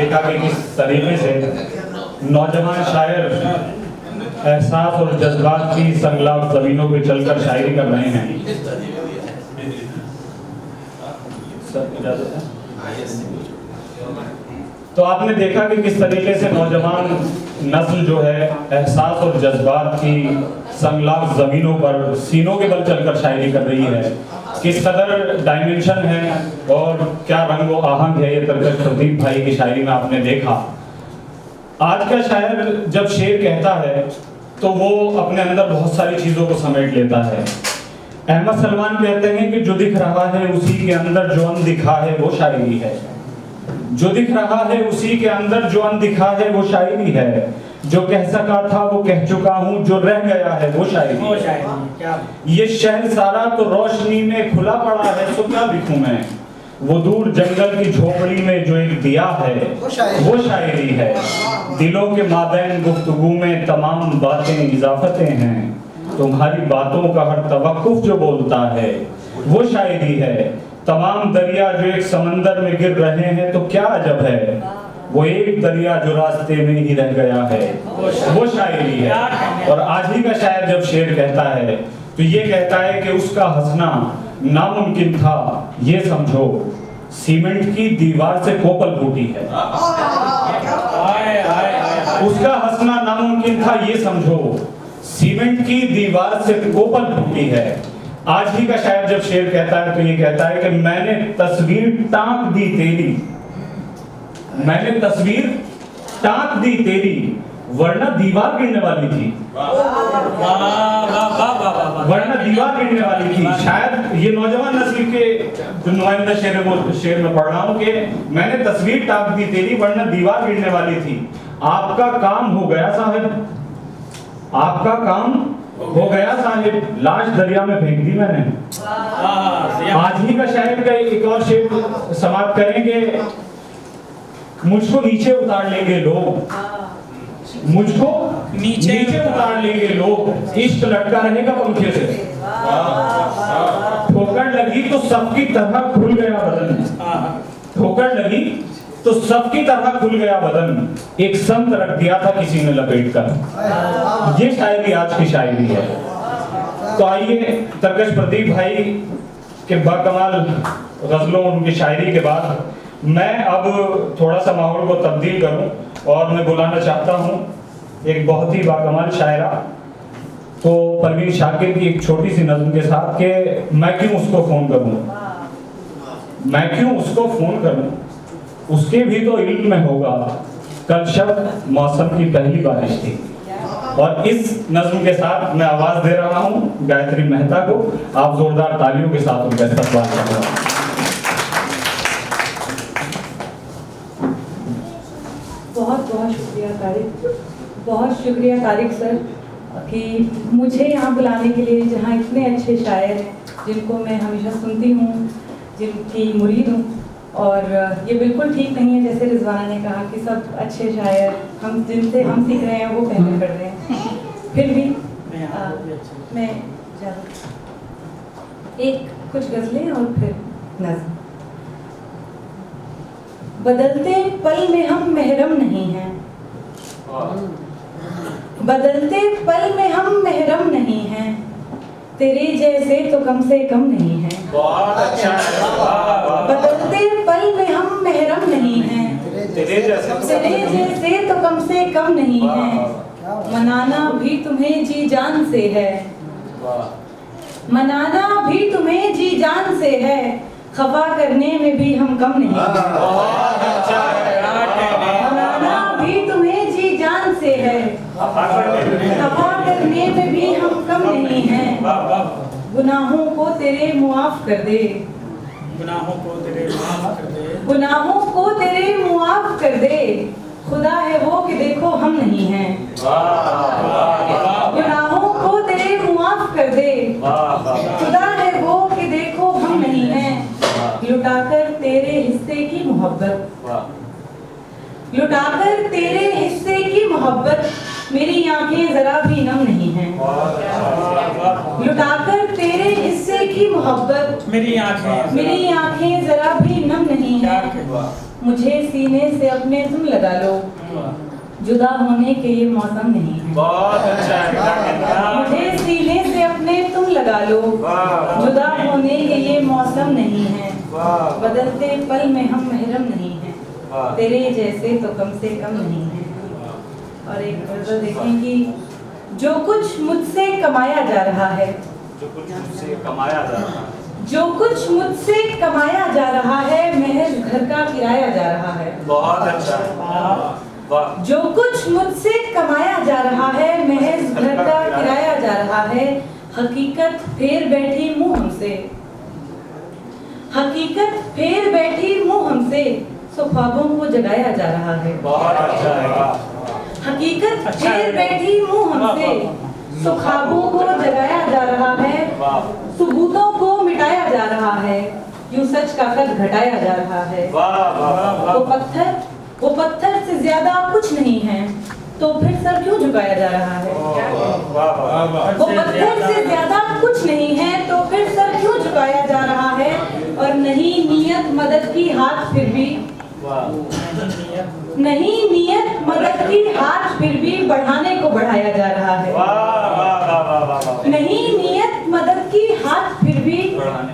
देखा कि किस तरीके से नौजवान शायर एहसास और जज्बात की संगलाब जमीनों पे चलकर शायरी कर रहे हैं। तो आपने देखा कि किस तरीके से नौजवान नस्ल जो है एहसास और जज्बात की संगलाब जमीनों पर सीनों के बल चलकर शायरी कर रही है। किस कदर डायमेंशन है और क्या रंग व आहंग है, ये तरकश प्रदीप भाई की शायरी में आपने देखा। आज का शायर जब शेर कहता है तो वो अपने अंदर बहुत सारी चीजों को समेट लेता है। अहमद सलमान कहते हैं कि जो दिख रहा है उसी के अंदर जो अनदिखा है वो शायरी है। जो दिख रहा है उसी के अंदर जो अनदिखा है वो शायरी है। जो कह सका था वो कह चुका हूँ, जो रह गया है वो शायरी। ये शहर सारा तो रोशनी में खुला पड़ा है, तो क्या लिखूं मैं। वो दूर जंगल की झोपड़ी में जो एक दिया है वो शायरी है। दिलों के माबैन गुफ्तगू में तमाम बातें इजाफतें हैं। तुम्हारी बातों का हर तवक्कुफ जो बोलता है वो शायरी है। तमाम दरिया जो एक समंदर में गिर रहे हैं तो क्या अजब है। वो एक दरिया जो रास्ते में ही रह गया है वो शायरी है। और आज ही का शायर जब शेर कहता है तो ये कहता है कि उसका हंसना नामुमकिन था ये समझो, सीमेंट की दीवार से कोपल फूटी है। उसका हंसना नामुमकिन था ये समझो, सीमेंट की दीवार से कोपल फूटी है। आज ही का शायर जब शेर कहता है तो ये कहता है कि मैंने तस्वीर टांक दी तेरी, मैंने तस्वीर टांक दी तेरी, वरना दीवार गिरने वाली थी। वरना दीवार गिरने वाली थी। शायद ये नौजवान नस्ल के जो नुमाइंदा शेर है वो शेर में पढ़ रहा हूँ कि मैंने तस्वीर टांक दी तेरी वरना दीवार गिरने वाली थी। आपका काम हो गया साहिब, आपका काम हो गया साहिब, लाश दरिया में फेंक दी मैंने। आज ही का शायर का एक और शेर समाप्त करेंगे। मुझको नीचे उतार लेंगे लोग, मुझको नीचे उतार लेंगे लोग, इश्क लटका रहेगा पंखे से। ठोकर लगी तो सबकी तरह खुल गया बदन, ठोकर लगी तो सबकी तरह खुल गया बदन, एक संत रख दिया था किसी ने लपेट कर। ये शायरी आज की शायरी है। तो आइए तरकश प्रदीप भाई के बाकमाल गजलों उनकी शायरी के बाद मैं अब थोड़ा सा माहौल को तब्दील करूं और मैं बुलाना चाहता हूं एक बहुत ही बाकमाल शायरा तो परवीन शाकिर की एक छोटी सी नज़्म के साथ कि मैं क्यों उसको फोन करूं, मैं क्यों उसको फोन करूं, उसके भी तो इल्म में होगा कल शब मौसम की पहली बारिश थी। और इस नज़्म के साथ मैं आवाज दे रहा हूं गायत्री मेहता को। आप जोरदार तालियों के साथ उनका इस्तकबाल करें। बहुत बहुत शुक्रिया तारिक, बहुत शुक्रिया तारिक सर कि मुझे यहाँ बुलाने के लिए, जहाँ इतने अच्छे शायर हैं जिनको मैं हमेशा सुनती हूँ, जिनकी मुरीद हूँ। और ये बिल्कुल ठीक नहीं है जैसे रिजवाना ने कहा कि सब अच्छे शायर हम जिनसे हम सीख रहे हैं वो पहले पढ़ रहे हैं। फिर भी मैं एक कुछ गज़लें और फिर नज़्म। बदलते पल में हम महरम नहीं हैं, बदलते पल में हम महरम नहीं हैं, तेरे जैसे तो कम से कम नहीं है। बदलते पल में हम महरम नहीं हैं, तेरे जैसे तो कम से कम नहीं है। मनाना भी तुम्हें जी जान से है, मनाना भी तुम्हें जी जान से है, खफा करने में भी हम कम नहीं हैं। मनाना भी तुम्हें जी जान से है, खफा करने में भी हम कम नहीं हैं। गुनाहों को तेरे मुआफ कर दे, गुनाहों को तेरे मुआफ कर दे, गुनाहों को तेरे मुआफ कर दे, खुदा है वो कि देखो हम नहीं हैं। गुनाहों को तेरे मुआफ कर दे, खुदा है वो कि देखो हम नहीं हैं। लुटाकर तेरे हिस्से की मोहब्बत, लुटाकर तेरे हिस्से की मोहब्बत, मेरी आंखें जरा भी नम नहीं हैं। लुटाकर तेरे हिस्से देखी मोहब्बत, मेरी आंखें मेरी आंखें जरा भी नम नहीं क्या है, कहवा। मुझे सीने से अपने तुम लगा लो, जुदा होने के ये मौसम नहीं है। बहुत अच्छा है। मुझे सीने से अपने तुम लगा लो, जुदा होने के ये मौसम नहीं है, बदलते पल में हम महरम नहीं हैं, तेरे जैसे तो कम से कम नहीं है। और एक गज़ल देखें कि जो कुछ मुझसे कमाया जा रहा है, जो कुछ मुझसे कमाया जा रहा है, जो कुछ मुझसे कमाया जा रहा है, महज घर का किराया जा रहा है। बहुत अच्छा है। वाह। जो कुछ मुझसे कमाया जा रहा है, महज घर का किराया जा रहा है, हकीकत फेर बैठी मुंह हमसे, हकीकत फेर बैठी मुंह हमसे, सो ख्वाबों को जगाया जा रहा है। बहुत अच्छा है। वाह। हकीकत फेर बैठी मुंह हमसे, सो ख्वाबों को जगाया जा रहा है, सुबूतों को मिटाया जा रहा है, यूं सच का कद घटाया जा रहा है। वो पत्थर से ज्यादा कुछ नहीं है, तो फिर सर क्यों झुकाया जा रहा है। वो पत्थर से ज्यादा कुछ नहीं है, तो फिर सर क्यों झुकाया जा रहा है। और नहीं नीयत मदद की हाथ फिर भी, नहीं नियत मदद की हाथ फिर भी बढ़ाने को बढ़ाया जा रहा है। नहीं नियत मदद की हाथ फिर भी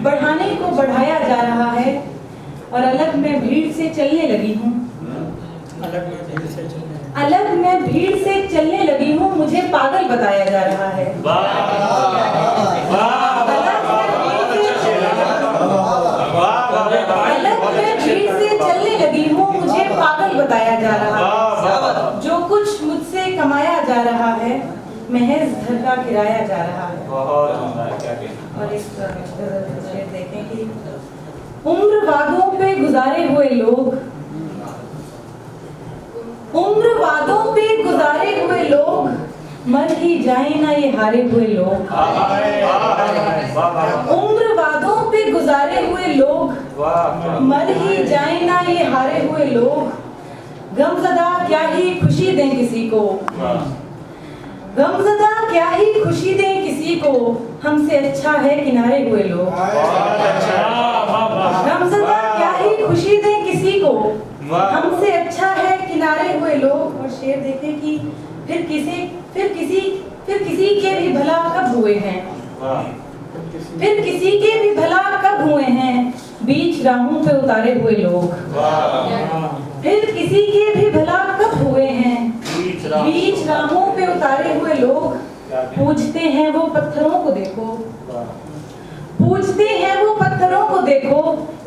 बढ़ाने को बढ़ाया जा रहा है। और अलग मैं भीड़ से चलने लगी हूँ, अलग मैं भीड़ से चलने लगी हूँ, मुझे पागल बताया जा रहा है। अलग मैं भीड़ से चलने लगी हूँ, मुझे पागल बताया जा रहा है। जो कुछ मुझसे कमाया जा रहा है, महज घर का किराया जा रहा है। और इस शेर देखें कि उम्र वादों पे गुजारे हुए लोग, उम्र वादों पे गुजारे हुए लोग, मर ही जाए ना ये हारे हुए लोग। उम्र वादों पे गुजारे हुए लोग, मर ही जाए ना ये हारे हुए लोग। गमज़दा क्या ही खुशी दें किसी को, गमज़दा क्या ही खुशी दें किसी को, हमसे अच्छा है किनारे हुए लोग। गमज़दा क्या ही खुशी दें किसी को, हमसे अच्छा है किनारे हुए लोग। और शेर देखें कि फिर किसी के भी भला कब हुए हैं, फिर किसी के भी भला कब हुए हैं, बीच राहों पे उतारे हुए लोग। फिर किसी के भी भला कब हुए हैं, बीच राहों पे उतारे हुए लोग। पूछते हैं वो पत्थरों को देखो, पूछते हैं वो पत्थरों को देखो,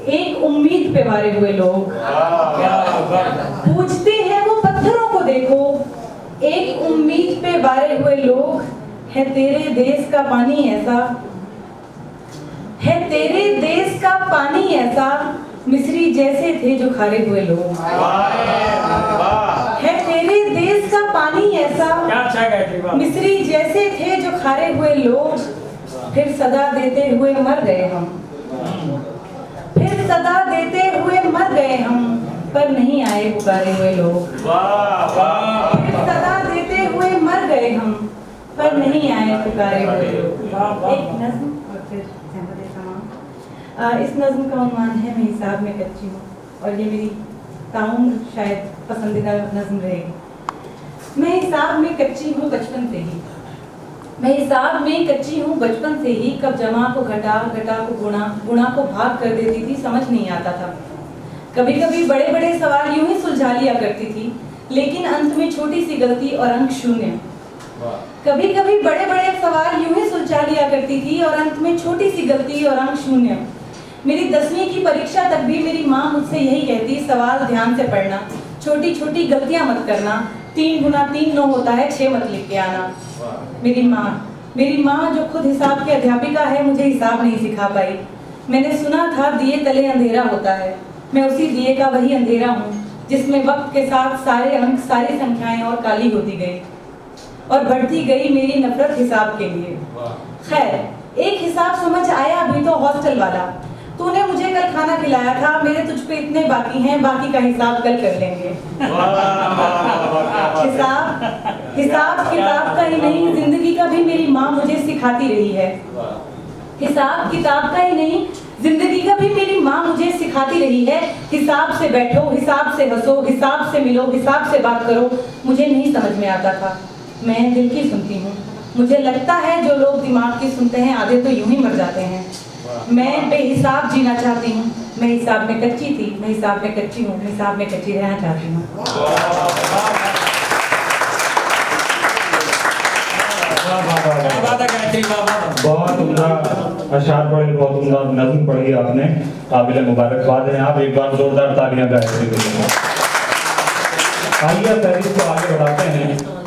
एक उम्मीद पे मारे हुए लोग। पूछते हैं वो पत्थरों को देखो, एक उम्मीद पे बारे हुए लोग। है तेरे देश का पानी ऐसा, है तेरे देश का पानी ऐसा, मिस्री जैसे थे जो खारे हुए लोग। है तेरे देश का पानी ऐसा, मिस्री जैसे थे जो खारे हुए लोग। फिर सदा देते हुए मर गए हम, फिर सदा देते हुए मर गए हम, पर नहीं आए पुकारे हुए लोग। फिर सदा देते हुए मर गए हम, पर नहीं आए पुकारे हुए लोग। एक नज़्म और फिर इस नज़्म का उन्वान है मैं हिसाब में कच्ची हूँ, और ये मेरी ताउम्र शायद पसंदीदा नज़्म रहेगी। मैं हिसाब में कच्ची हूँ बचपन से ही, मैं हिसाब में कच्ची हूँ बचपन से ही। कब जमा को घटा, घटा को गुणा, गुणा को भाग कर देती थी, समझ नहीं आता था। कभी कभी बड़े बड़े सवाल यूं ही सुलझा लिया करती थी, लेकिन अंत में छोटी सी गलती और अंक शून्य। कभी कभी बड़े बड़े सवाल यूं ही सुलझा लिया करती थी, और अंत में छोटी सी गलती और अंक शून्य। मेरी 10वीं की परीक्षा तक भी मेरी माँ मुझसे यही कहती, सवाल ध्यान से पढ़ना, छोटी छोटी गलतियां मत करना, 3 गुना 3 9 होता है, 6 मत लिख के आना। मेरी माँ जो खुद हिसाब की अध्यापिका है, मुझे हिसाब नहीं सिखा पाई। मैंने सुना था दिए तले अंधेरा होता है, मैं उसी दिए का वही अंधेरा हूँ, जिसमें वक्त के साथ सारे अंक, सारी संख्याएं और काली होती गई, और बढ़ती गई मेरी नफरत हिसाब के लिए। खैर, एक हिसाब समझ आया अभी तो, हॉस्टल वाला। तूने मुझे कल खाना खिलाया था, मेरे तुझ पे इतने बाकी हैं, बाकी का हिसाब कल कर लेंगे। हिसाब किताब का ही नहीं, जिंदगी का भी मेरी माँ मुझे सिखाती रही है। हिसाब किताब का ही नहीं, जिंदगी का भी मेरी माँ मुझे सिखाती रही है। हिसाब से बैठो, हिसाब से हंसो, हिसाब से मिलो, हिसाब से बात करो। मुझे नहीं समझ में आता था, मैं दिल की सुनती हूँ। मुझे लगता है जो लोग दिमाग की सुनते हैं आधे तो यूं ही मर जाते हैं। मैं बेहिसाब जीना चाहती हूँ। मैं हिसाब में कच्ची थी, मैं हिसाब में कच्ची हूँ, मैं हिसाब में कच्ची रहना चाहती हूँ। बहुत उम्दा अशार पढ़े, बहुत उम्दा नज़्म पढ़ी आपने, काबिल मुबारकबाद हैं आप। एक बार जोरदार तालियां गाए। आइए फहरिस्त को आगे बढ़ाते हैं।